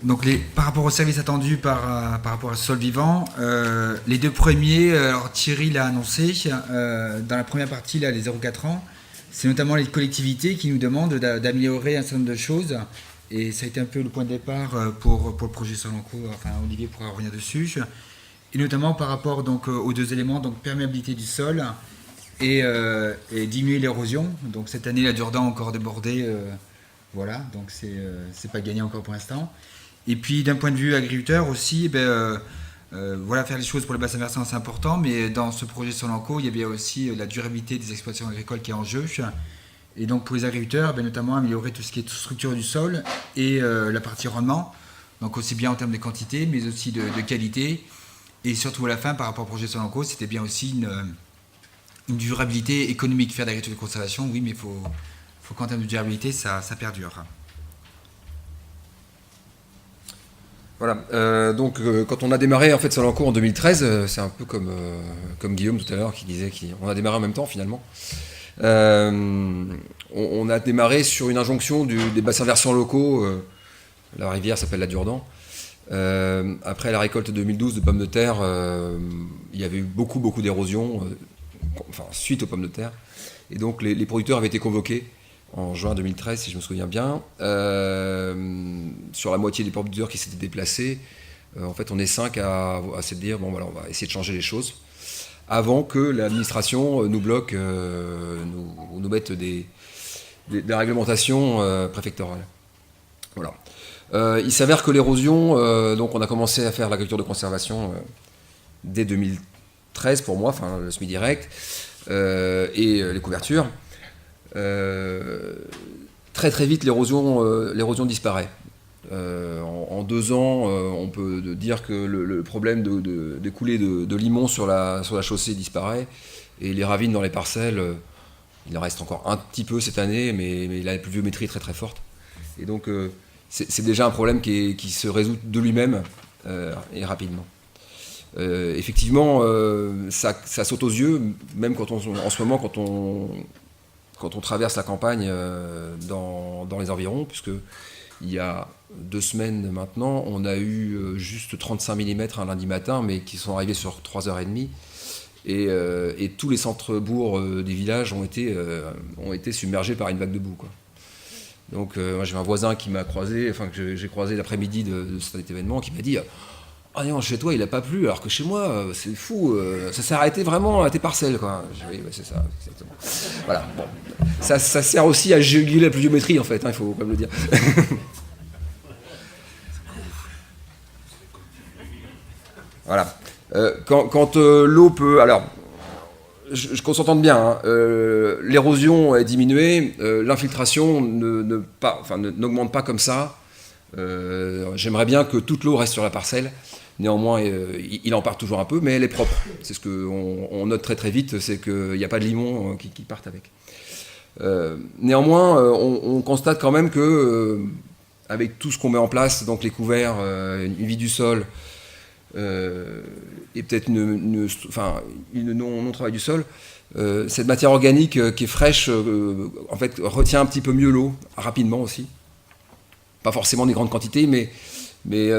Donc par rapport aux services attendus par rapport à ce sol vivant, les deux premiers, alors Thierry l'a annoncé, dans la première partie, là, les 0,4 ans, c'est notamment les collectivités qui nous demandent d'améliorer un certain nombre de choses. Et ça a été un peu le point de départ pour le projet Solanco, enfin Olivier pourra revenir dessus. Et notamment par rapport donc, aux deux éléments, donc perméabilité du sol et diminuer l'érosion. Donc cette année, la Durdan a encore débordé, voilà, donc c'est pas gagné encore pour l'instant. Et puis d'un point de vue agriculteur aussi, voilà, faire les choses pour le bassin versant c'est important, mais dans ce projet Solanco, il y avait aussi la durabilité des exploitations agricoles qui est en jeu. Et donc pour les agriculteurs, notamment améliorer tout ce qui est structure du sol et la partie rendement, donc aussi bien en termes de quantité, mais aussi de qualité. Et surtout à la fin, par rapport au projet Solanco, c'était bien aussi une durabilité économique. Faire de l'agriculture de conservation, oui, mais il faut qu'en termes de durabilité, ça perdure. Voilà. Quand on a démarré en fait Solanco en 2013, c'est un peu comme Guillaume tout à l'heure qui disait qu'on a démarré en même temps finalement. On a démarré sur une injonction des bassins versants locaux. La rivière s'appelle la Durdan. Après la récolte 2012 de pommes de terre, il y avait eu beaucoup d'érosion, suite aux pommes de terre. Et donc les producteurs avaient été convoqués en juin 2013, si je me souviens bien. Sur la moitié des producteurs qui s'étaient déplacés, en fait, on est 5 à se dire, bon, voilà, on va essayer de changer les choses, avant que l'administration nous bloque, nous mette des réglementations préfectorales. Voilà. Il s'avère que l'érosion, donc on a commencé à faire l'agriculture de conservation dès 2013 pour moi, enfin le semi-direct, et les couvertures. Très vite l'érosion disparaît. En 2 ans, on peut dire que le problème des coulées de limon sur la chaussée disparaît, et les ravines dans les parcelles, il en reste encore un petit peu cette année, mais la pluviométrie est très forte. Et donc c'est déjà un problème qui se résout de lui-même et rapidement. Effectivement, ça saute aux yeux, même en ce moment quand on traverse la campagne dans les environs, puisque il y a 2 semaines maintenant, on a eu juste 35 mm un lundi matin, mais qui sont arrivés sur 3h30. Et tous les centres-bourgs des villages ont été submergés par une vague de boue, quoi. Donc moi j'ai un voisin qui m'a croisé, que j'ai croisé l'après-midi de cet événement, qui m'a dit « Ah non, chez toi il n'a pas plu, alors que chez moi c'est fou, ça s'est arrêté vraiment à tes parcelles, quoi. » Oui, c'est ça, exactement. Voilà, bon. Ça sert aussi à juguler la pluviométrie en fait, il faut quand même le dire. Voilà. Quand l'eau peut... Alors, qu'on s'entende bien, hein, l'érosion est diminuée, l'infiltration n'augmente pas comme ça. J'aimerais bien que toute l'eau reste sur la parcelle. Néanmoins, il en part toujours un peu, mais elle est propre. C'est ce qu'on note très vite, c'est qu'il n'y a pas de limon qui partent avec. Néanmoins, on constate quand même que, avec tout ce qu'on met en place, donc les couverts, une vie du sol, et peut-être une non-travail du sol, cette matière organique qui est fraîche, en fait, retient un petit peu mieux l'eau, rapidement aussi. Pas forcément des grandes quantités, mais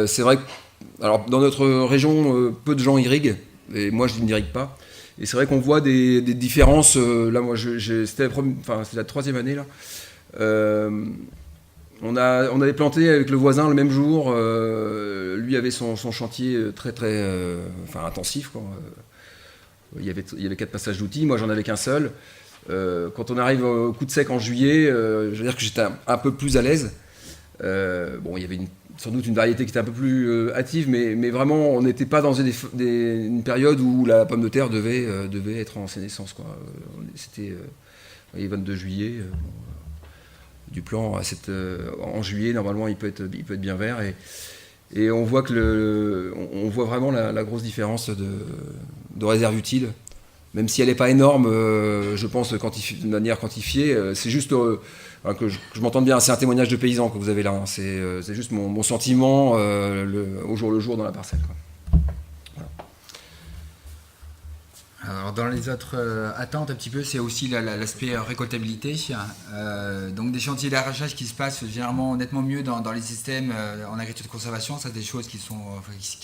c'est vrai que alors, dans notre région, peu de gens irriguent, et moi je n'irrigue pas. Et c'est vrai qu'on voit des différences. Là, moi, c'était la 3e année là. On avait planté avec le voisin le même jour. Lui avait son chantier très intensif, quoi. Il y avait 4 passages d'outils. Moi, j'en avais qu'un seul. Quand on arrive au coup de sec en juillet, je veux dire que j'étais un peu plus à l'aise. Bon, il y avait sans doute une variété qui était un peu plus hâtive, mais vraiment, on n'était pas dans une période où la pomme de terre devait être en sénescence, quoi. C'était 22 juillet. Du plan en juillet, normalement, il peut être bien vert. Et on voit on voit vraiment la grosse différence de réserve utile. Même si elle n'est pas énorme, je pense, de manière quantifiée, c'est juste que je m'entende bien, c'est un témoignage de paysan que vous avez là, hein. C'est juste mon sentiment au jour le jour dans la parcelle, quoi. Voilà. Alors dans les autres attentes un petit peu, c'est aussi l'aspect récoltabilité. Donc des chantiers d'arrachage qui se passent généralement nettement mieux dans les systèmes en agriculture de conservation, ça c'est des choses qui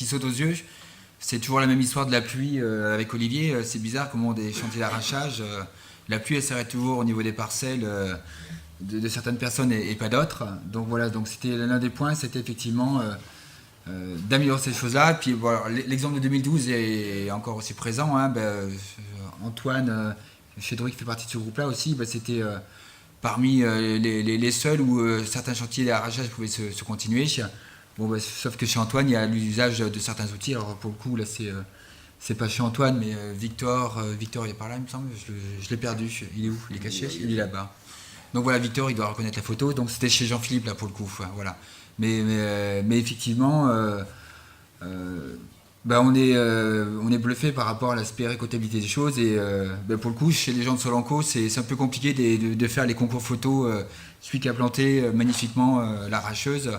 sautent aux yeux. C'est toujours la même histoire de la pluie avec Olivier. C'est bizarre comment des chantiers d'arrachage, la pluie elle s'arrête toujours au niveau des parcelles de certaines personnes et pas d'autres. Donc voilà, donc c'était l'un des points, c'était effectivement d'améliorer ces choses-là. Puis voilà, l'exemple de 2012 est encore aussi présent. Antoine Chédru qui fait partie de ce groupe-là aussi, c'était parmi les seuls où certains chantiers d'arrachage pouvaient se continuer. Sauf que chez Antoine, il y a l'usage de certains outils. Alors pour le coup, là, c'est pas chez Antoine, mais Victor, il est par là, il me semble. Je l'ai perdu. Il est où? Il est caché? Il est là-bas. Donc voilà, Victor, il doit reconnaître la photo. Donc c'était chez Jean-Philippe, là, pour le coup. Voilà. Mais effectivement, on est bluffé par rapport à l'aspect récoltabilité des choses. Et pour le coup, chez les gens de Solanco, c'est un peu compliqué de faire les concours photos. Celui qui a planté magnifiquement l'arracheuse,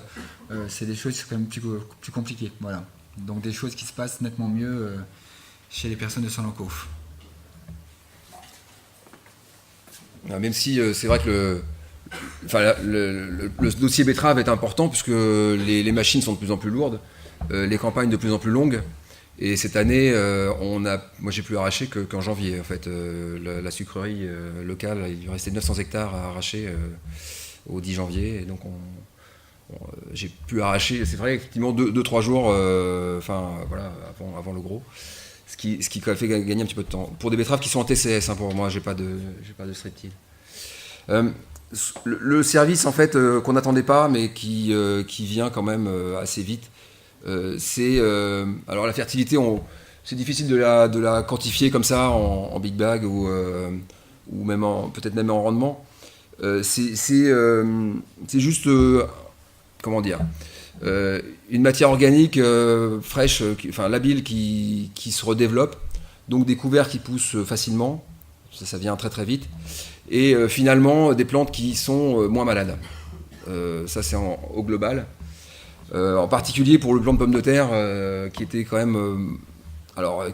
c'est des choses quand même plus compliquées. Voilà. Donc des choses qui se passent nettement mieux chez les personnes de Solanco. Même si c'est vrai que le dossier betterave est important puisque les machines sont de plus en plus lourdes, les campagnes de plus en plus longues. Et cette année, moi j'ai pu arracher qu'en janvier. En fait, la sucrerie locale, il lui restait 900 hectares à arracher au 10 janvier. Et donc j'ai pu arracher, c'est vrai, effectivement 2-3 jours avant le gros. Ce qui fait gagner un petit peu de temps. Pour des betteraves qui sont en TCS, pour moi, j'ai pas de streptile. Le service en fait qu'on n'attendait pas, mais qui vient quand même assez vite, c'est alors la fertilité, c'est difficile de la quantifier comme ça en big bag ou même peut-être même en rendement. C'est juste comment dire, une matière organique fraîche, labile qui se redéveloppe, donc des couverts qui poussent facilement, ça vient très très vite, et finalement des plantes qui sont moins malades. Ça c'est au global. En particulier pour le plant de pommes de terre, qui était quand même,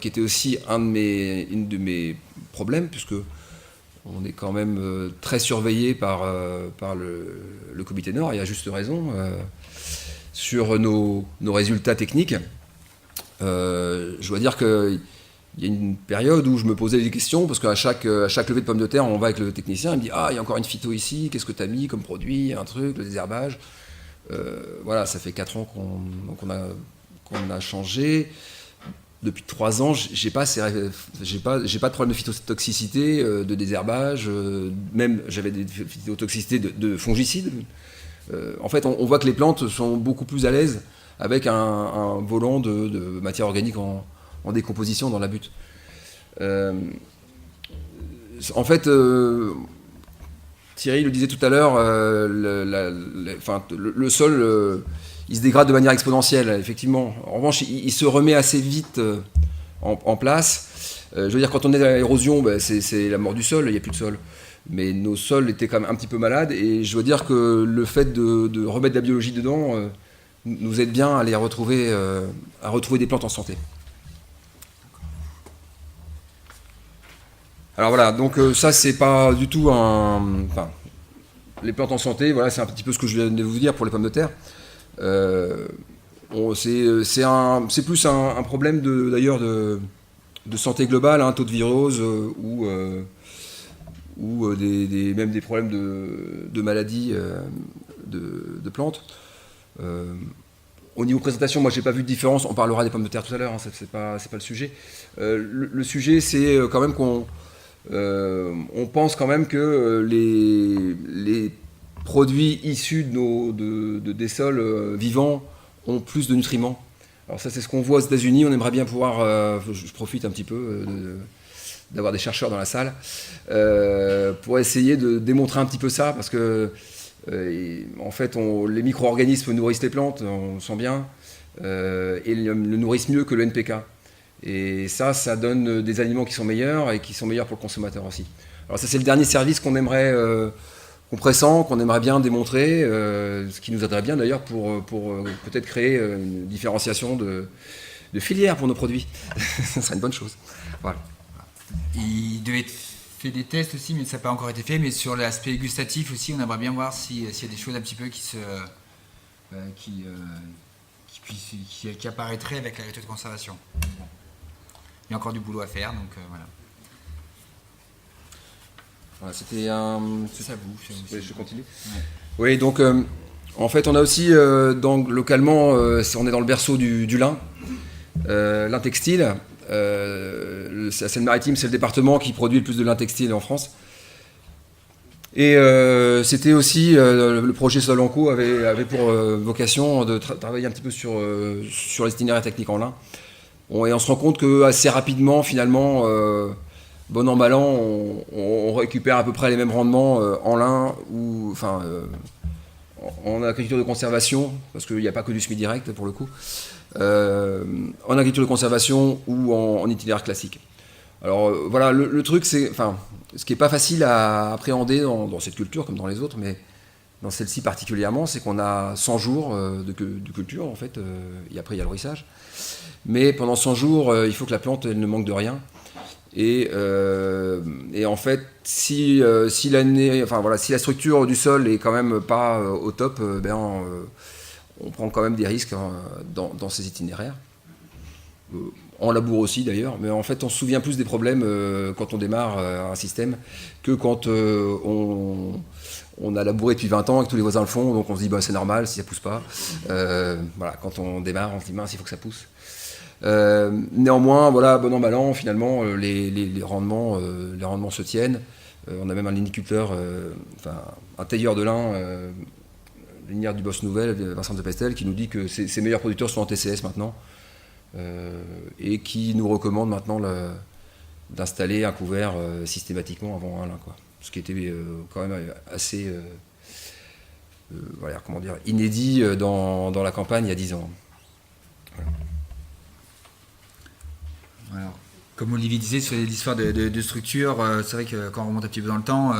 qui était aussi une de mes problèmes, puisque on est quand même très surveillé par le Comité Nord, et à juste raison, sur nos résultats techniques. Je dois dire qu'il y a une période où je me posais des questions, parce qu'à chaque levée de pommes de terre, on va avec le technicien, il me dit « Ah, il y a encore une phyto ici, qu'est-ce que tu as mis comme produit, un truc, le désherbage ?» Voilà, ça fait 4 ans qu'on a changé. Depuis 3 ans, j'ai pas de problème de phytotoxicité, de désherbage, même j'avais des phytotoxicités de fongicides. En fait, on voit que les plantes sont beaucoup plus à l'aise avec un volant de matière organique en décomposition dans la butte. En fait, Thierry le disait tout à l'heure, le sol, il se dégrade de manière exponentielle, effectivement. En revanche, il se remet assez vite en place. Je veux dire, quand on est à l'érosion, c'est la mort du sol, il n'y a plus de sol. Mais nos sols étaient quand même un petit peu malades, et je veux dire que le fait de remettre de la biologie dedans nous aide bien à retrouver des plantes en santé. Alors voilà, donc ça c'est pas du tout les plantes en santé, voilà, c'est un petit peu ce que je viens de vous dire pour les pommes de terre. C'est plus un problème d'ailleurs de santé globale, taux de virose ou même des problèmes de maladies de plantes. Au niveau présentation, moi j'ai pas vu de différence, on parlera des pommes de terre tout à l'heure, c'est pas le sujet. Le sujet c'est quand même on pense quand même que les produits issus des sols vivants ont plus de nutriments. Alors ça c'est ce qu'on voit aux États-Unis, on aimerait bien pouvoir, je profite un petit peu d'avoir des chercheurs dans la salle, pour essayer de démontrer un petit peu ça, parce que en fait les micro-organismes nourrissent les plantes, on le sent bien, et le nourrissent mieux que le NPK. Et ça donne des aliments qui sont meilleurs et qui sont meilleurs pour le consommateur aussi. Alors ça c'est le dernier service qu'on aimerait, qu'on pressent, qu'on aimerait bien démontrer, ce qui nous aiderait bien d'ailleurs pour peut-être créer une différenciation de filière pour nos produits. Ça serait une bonne chose. Voilà. Il devait être fait des tests aussi, mais ça n'a pas encore été fait. Mais sur l'aspect gustatif aussi, on aimerait bien voir s'il y a des choses un petit peu qui apparaîtraient avec la méthode de conservation. Bon. Il y a encore du boulot à faire, donc voilà. Voilà, c'était un. Ça vous. Oui, je continue. Ouais. Oui, donc en fait, on a aussi localement, on est dans le berceau du lin, lin textile. La Seine-Maritime, c'est le département qui produit le plus de lin textile en France. Et c'était aussi le projet Solanco avait pour vocation de travailler un petit peu sur les itinéraires techniques en lin. Et on se rend compte que assez rapidement, finalement, bon an mal an, on récupère à peu près les mêmes rendements en lin ou en agriculture de conservation, parce qu'il n'y a pas que du semi direct pour le coup, en agriculture de conservation ou en itinéraire classique. Alors voilà, le truc, c'est, ce qui n'est pas facile à appréhender dans cette culture comme dans les autres, mais dans celle-ci particulièrement, c'est qu'on a 100 jours de culture en fait, et après il y a le ruissage. Mais pendant 100 jours, il faut que la plante elle ne manque de rien. Et en fait, si la structure du sol est quand même pas au top, on prend quand même des risques dans ces itinéraires. En labour aussi d'ailleurs, mais en fait on se souvient plus des problèmes quand on démarre un système que quand on a labouré depuis 20 ans et que tous les voisins le font, donc on se dit c'est normal si ça pousse pas. Voilà, quand on démarre, on se dit mince, il faut que ça pousse. Néanmoins, voilà, bon an mal an, finalement, les rendements se tiennent. On a même un liniculteur, un tailleur de lin, linière du Boss Nouvelle, Vincent de Pestel, qui nous dit que ses meilleurs producteurs sont en TCS maintenant, et qui nous recommande maintenant d'installer un couvert systématiquement avant un lin, quoi. Ce qui était quand même assez inédit dans la campagne il y a 10 ans. Voilà. Alors, comme Olivier disait sur l'histoire de structure, c'est vrai que quand on remonte un petit peu dans le temps,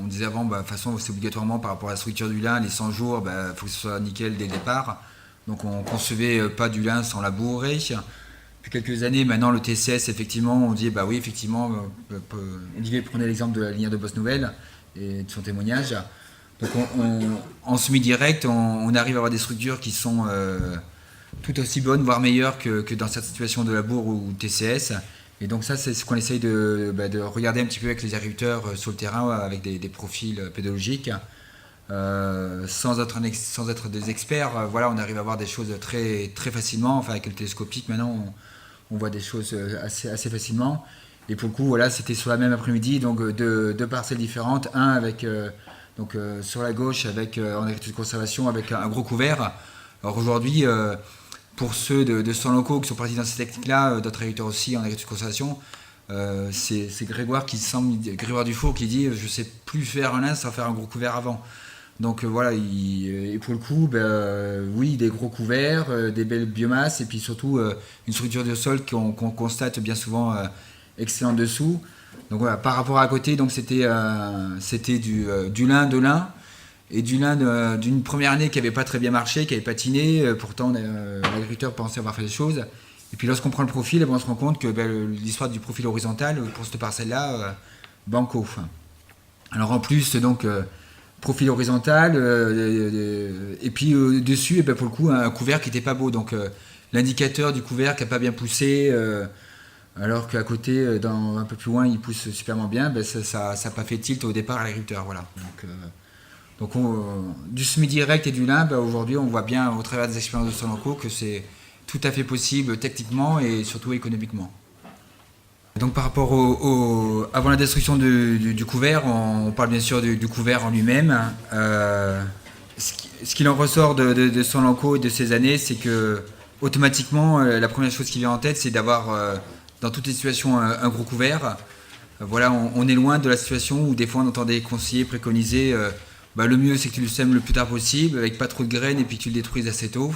on disait avant, de toute façon, c'est obligatoirement par rapport à la structure du lin, les 100 jours, faut que ce soit nickel dès le départ. Donc on ne concevait pas du lin sans labourer. Depuis quelques années, maintenant, le TCS, effectivement, on dit, oui, effectivement, Olivier prenait l'exemple de la lignée de Boss Nouvelle et de son témoignage. Donc en semi-direct, on arrive à avoir des structures qui sont tout aussi bonnes, voire meilleures que dans cette situation de labour ou TCS. Et donc ça, c'est ce qu'on essaye de regarder un petit peu avec les agriculteurs sur le terrain, avec des profils pédologiques. Sans être des experts, on arrive à voir des choses très, très facilement. Avec le télescopique, maintenant, on voit des choses assez facilement. Et pour le coup, c'était sur la même après-midi, donc deux parcelles différentes. Un avec, sur la gauche, en agriculture de conservation, avec un gros couvert. Alors aujourd'hui, pour ceux de Solanco qui sont partis dans ces techniques-là, d'autres agriculteurs aussi en agriculture de conservation, c'est Grégoire Dufour qui dit « je ne sais plus faire un lin sans faire un gros couvert avant ». Donc et pour le coup, oui, des gros couverts, des belles biomasses et puis surtout une structure de sol qu'on constate bien souvent excellente dessous. Donc voilà, par rapport à côté, donc c'était du lin de lin et du lin d'une première année qui n'avait pas très bien marché, qui avait patiné. Pourtant, l'agriculteur pensait avoir fait les choses. Et puis lorsqu'on prend le profil, on se rend compte que l'histoire du profil horizontal pour cette parcelle-là, banco. Alors en plus, donc profil horizontal, et puis dessus, pour le coup, un couvert qui n'était pas beau. Donc l'indicateur du couvert qui n'a pas bien poussé, alors qu'à côté, un peu plus loin, il pousse superment bien, ça n'a pas fait tilt au départ à l'agriculteur. Voilà. Donc du semi-direct et du lin, aujourd'hui, on voit bien au travers des expériences de Solanco que c'est tout à fait possible techniquement et surtout économiquement. Donc par rapport avant la destruction du couvert, on parle bien sûr du couvert en lui-même. Ce qu'il en ressort de Solanco et de ces années, c'est que automatiquement, la première chose qui vient en tête, c'est d'avoir dans toutes les situations un gros couvert. On est loin de la situation où des fois on entendait conseiller, préconiser le mieux c'est que tu le sèmes le plus tard possible, avec pas trop de graines et puis que tu le détruises assez tôt.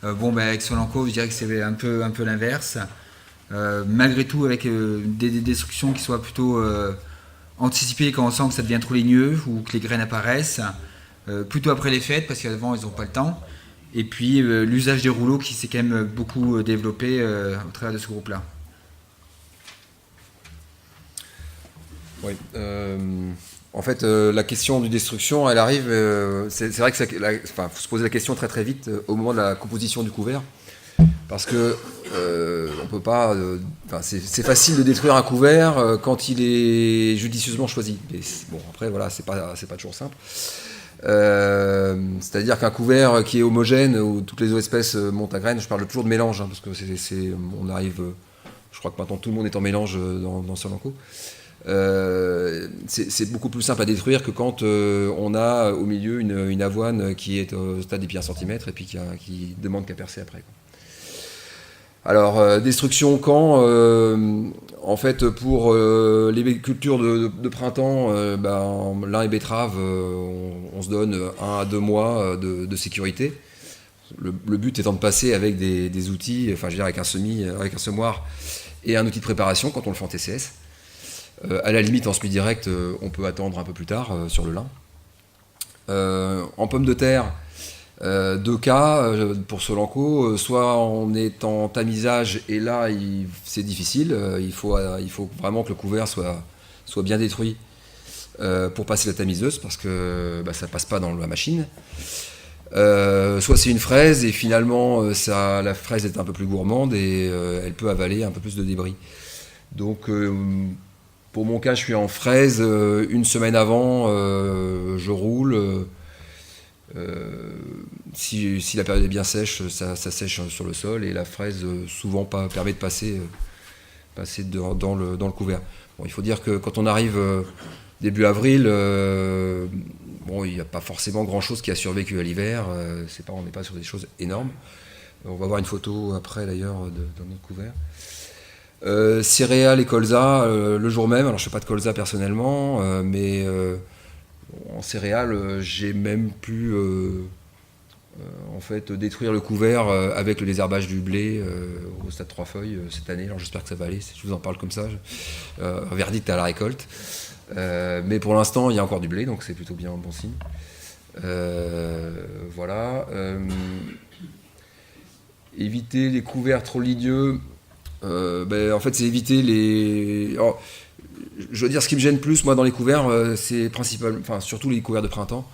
Avec Solanco, je dirais que c'est un peu l'inverse. Malgré tout, avec des destructions qui soient plutôt anticipées quand on sent que ça devient trop ligneux ou que les graines apparaissent, plutôt après les fêtes parce qu'avant ils n'ont pas le temps. Et puis l'usage des rouleaux qui s'est quand même beaucoup développé au travers de ce groupe-là. Oui. En fait, la question de destruction, elle arrive. C'est vrai que faut se poser la question très très vite au moment de la composition du couvert, parce que on peut pas. C'est facile de détruire un couvert quand il est judicieusement choisi. Mais bon, après voilà, c'est pas toujours simple. C'est-à-dire qu'un couvert qui est homogène où toutes les espèces montent à graines, je parle toujours de mélange, parce que on arrive. Je crois que maintenant tout le monde est en mélange dans Solanco. C'est beaucoup plus simple à détruire que quand on a au milieu une avoine qui est au stade des pieds 1 cm et puis qui demande qu'à percer après, quoi. Alors, destruction quand en fait, pour les cultures de printemps, lin et betterave, on se donne 1 à 2 mois de sécurité. Le but étant de passer avec des outils, enfin je veux dire avec un semoir et un outil de préparation quand on le fait en TCS. À la limite, en semi-direct, on peut attendre un peu plus tard sur le lin. En pommes de terre, 2 cas pour Solanco. Soit on est en tamisage et là, c'est difficile. Il faut vraiment que le couvert soit bien détruit pour passer la tamiseuse parce que ça passe pas dans la machine. Soit c'est une fraise et finalement la fraise est un peu plus gourmande et elle peut avaler un peu plus de débris. Donc pour mon cas, je suis en fraise. Une semaine avant, je roule. Si la période est bien sèche, ça sèche sur le sol et la fraise souvent permet de passer dans le couvert. Bon, il faut dire que quand on arrive début avril, il n'y a pas forcément grand-chose qui a survécu à l'hiver. On n'est pas sur des choses énormes. On va voir une photo après d'ailleurs dans notre couvert. Céréales et colza le jour même. Alors je ne fais pas de colza personnellement, mais en céréales, j'ai même pu en fait détruire le couvert avec le désherbage du blé au stade 3 feuilles cette année. Alors j'espère que ça va aller. Je vous en parle comme ça. Verdict à la récolte. Mais pour l'instant, il y a encore du blé, donc c'est plutôt bien un bon signe. Voilà. Éviter les couverts trop ligneux. En fait, c'est éviter les. Alors, je veux dire, ce qui me gêne plus, moi, dans les couverts, c'est surtout les couverts de printemps.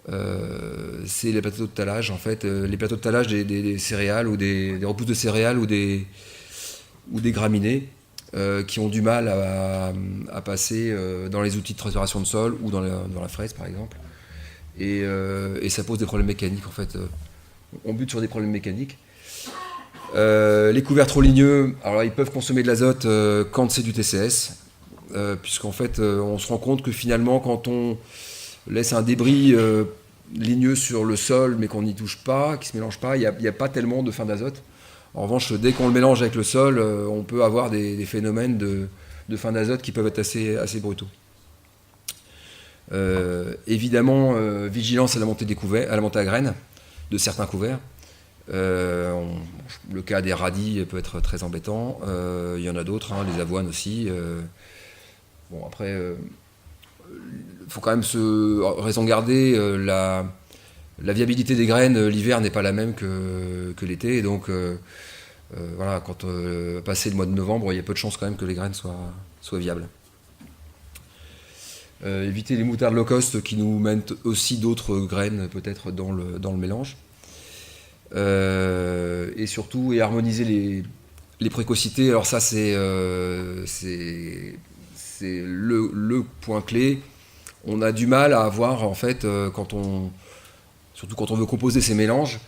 C'est les plateaux de talage, en fait. Les plateaux de talage des céréales ou des repousses de céréales ou des graminées. Qui ont du mal à passer dans les outils de transformation de sol ou dans la fraise par exemple et ça pose des problèmes mécaniques en fait. On bute sur des problèmes mécaniques. Les couverts trop ligneux, alors ils peuvent consommer de l'azote quand c'est du TCS, puisqu'en fait on se rend compte que finalement quand on laisse un débris ligneux sur le sol mais qu'on n'y touche pas, qui ne se mélange pas, il n'y a pas tellement de fin d'azote. En revanche, dès qu'on le mélange avec le sol, on peut avoir des phénomènes de fin d'azote qui peuvent être assez brutaux. Évidemment, vigilance à la montée à la montée à graines de certains couverts. Le cas des radis peut être très embêtant. Il y en a d'autres, les avoines aussi. Bon, après, il faut quand même raison garder la viabilité des graines. L'hiver n'est pas la même que l'été, et donc voilà, quand passé le mois de novembre, il y a peu de chances quand même que les graines soient viables. Éviter les moutardes low cost qui nous mènent aussi d'autres graines peut-être dans le mélange. Et surtout harmoniser les précocités. Alors ça c'est le point clé. On a du mal à avoir en fait surtout quand on veut composer ces mélanges,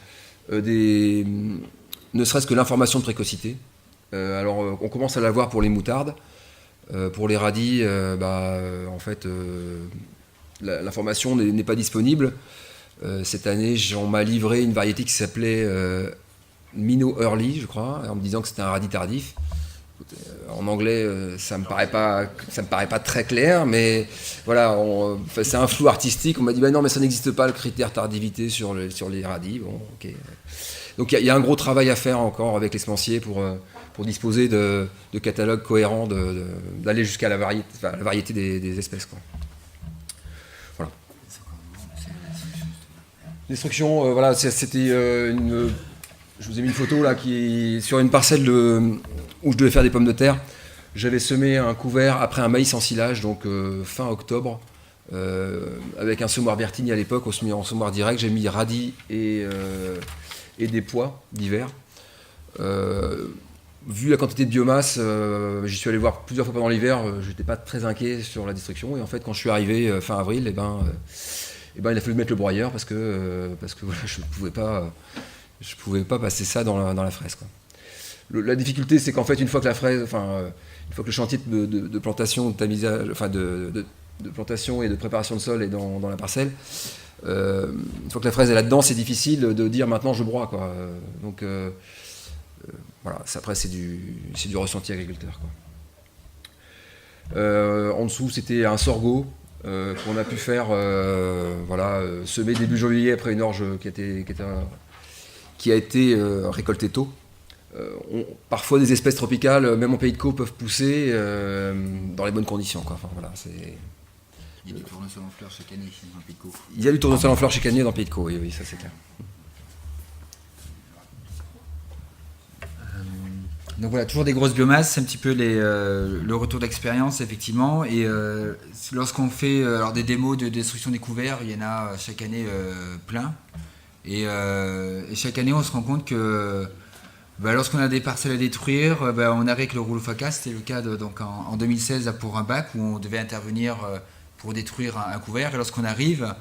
ne serait-ce que l'information de précocité. Alors on commence à l'avoir pour les moutardes. Pour les radis, en fait, l'information n'est pas disponible. Cette année, on m'a livré une variété qui s'appelait Minnow Early, je crois, en me disant que c'était un radis tardif. En anglais, ça me paraît pas très clair, mais voilà, c'est un flou artistique. On m'a dit non, mais ça n'existe pas le critère tardivité sur les radis. Bon, ok. Donc il y a un gros travail à faire encore avec les semenciers pour disposer de catalogues cohérents, d'aller jusqu'à la variété des espèces, quoi. Voilà. L'instruction, voilà, c'était une. Je vous ai mis une photo là qui est sur une parcelle où je devais faire des pommes de terre. J'avais semé un couvert après un maïs en silage, donc fin octobre, avec un semoir Vertigny à l'époque, on se met en semoir direct. J'ai mis radis et des pois d'hiver. Vu la quantité de biomasse, j'y suis allé voir plusieurs fois pendant l'hiver, je n'étais pas très inquiet sur la destruction. Et en fait, quand je suis arrivé fin avril, il a fallu mettre le broyeur parce que voilà, je ne pouvais pas passer ça dans la fraise, quoi. La difficulté, c'est qu'en fait, une fois que le chantier de plantation, de tamisage, de plantation et de préparation de sol est dans la parcelle, une fois que la fraise est là-dedans, c'est difficile de dire maintenant je broie, quoi. Donc voilà, après c'est du ressenti agriculteur, quoi. En dessous, c'était un sorgho qu'on a pu faire, semer début janvier après une orge qui a été récoltée tôt. Parfois des espèces tropicales, même en Pays de Caux, peuvent pousser dans les bonnes conditions, quoi. Enfin, voilà, il y a du tournesol en fleurs chaque année dans Pays de Caux. Il y a du tournesol en fleurs chaque année dans Pays de Caux, oui, ça c'est clair. Donc voilà, toujours des grosses biomasses, c'est un petit peu le retour d'expérience, effectivement. Et lorsqu'on fait des démos de destruction des couverts, il y en a chaque année plein. Et chaque année, on se rend compte que lorsqu'on a des parcelles à détruire, on arrive avec le rouleau FACA. C'était le cas en 2016 pour un bac où on devait intervenir pour détruire un couvert. Et lorsqu'on arrive,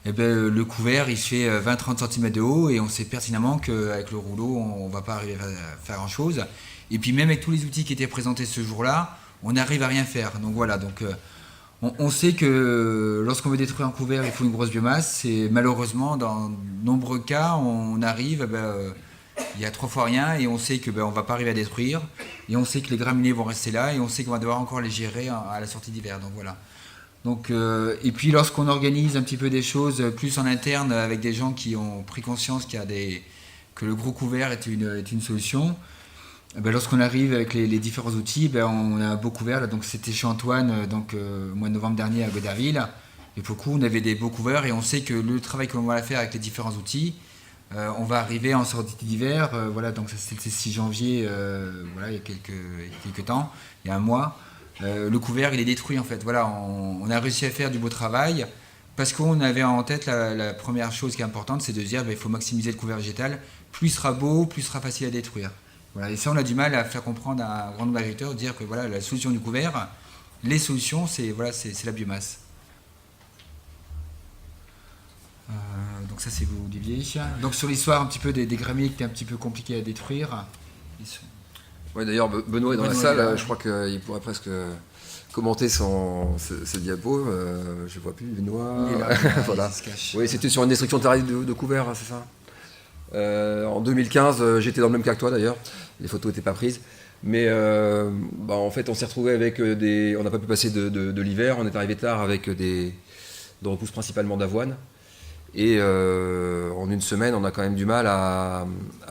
le couvert il fait 20-30 cm de haut et on sait pertinemment qu'avec le rouleau on ne va pas arriver à faire grand chose. Et puis même avec tous les outils qui étaient présentés ce jour-là, on n'arrive à rien faire. Donc voilà, on sait que lorsqu'on veut détruire un couvert, il faut une grosse biomasse. Et malheureusement, dans de nombreux cas, on arrive, il y a 3 fois rien et on sait qu'on ne va pas arriver à détruire. Et on sait que les graminées vont rester là et on sait qu'on va devoir encore les gérer à la sortie d'hiver. Donc voilà. Et puis lorsqu'on organise un petit peu des choses plus en interne avec des gens qui ont pris conscience que le gros couvert est une solution, lorsqu'on arrive avec les différents outils, on a un beau couvert. Là, donc c'était chez Antoine au mois de novembre dernier à Goderville. Et pour le coup, on avait des beaux couverts et on sait que le travail qu'on va faire avec les différents outils, on va arriver en sortie d'hiver. Donc ça c'était le 6 janvier, il y a quelques temps, il y a un mois. Le couvert il est détruit en fait. Voilà, on a réussi à faire du beau travail parce qu'on avait en tête la première chose qui est importante, c'est de dire il faut maximiser le couvert végétal. Plus il sera beau, plus il sera facile à détruire. Voilà, et ça on a du mal à faire comprendre à un grand nombre d'agriculteurs, dire que voilà, la solution du couvert, les solutions c'est la biomasse. Donc ça c'est vous Olivier. Donc sur l'histoire un petit peu des graminées qui étaient un petit peu compliquées à détruire. Ouais, d'ailleurs, Benoît est dans la salle, je crois qu'il pourrait presque commenter ce diapo. Je ne vois plus Benoît. Voilà. Oui, c'était sur une destruction tardive de couvert, c'est ça. En 2015, j'étais dans le même cas que toi d'ailleurs, les photos n'étaient pas prises. Mais en fait, on s'est retrouvé avec on n'a pas pu passer de l'hiver, on est arrivé tard avec des repousses principalement d'avoine. Et en une semaine, on a quand même du mal à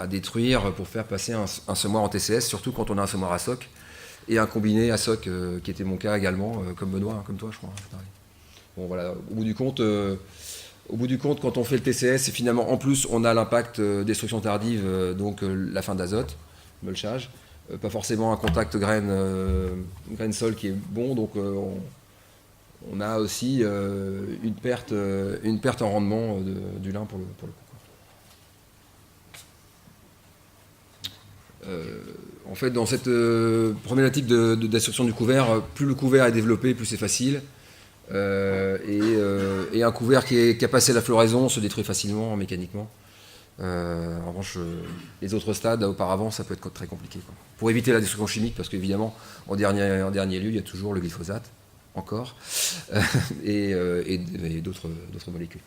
détruire pour faire passer un semoir en TCS, surtout quand on a un semoir à soc et un combiné à soc, qui était mon cas également, comme Benoît, comme toi, je crois. Bon, voilà. Au bout du compte, quand on fait le TCS, et finalement, en plus, on a l'impact destruction tardive, donc la fin d'azote, mulchage, pas forcément un contact graine-sol qui est bon, donc on a aussi une perte en rendement du lin pour le coup. En fait, dans cette problématique de destruction du couvert, plus le couvert est développé, plus c'est facile. Et un couvert qui a passé la floraison se détruit facilement mécaniquement. En revanche, les autres stades auparavant, ça peut être très compliqué, quoi. Pour éviter la destruction chimique, parce qu'évidemment, en dernier lieu, il y a toujours le glyphosate, encore, et d'autres molécules.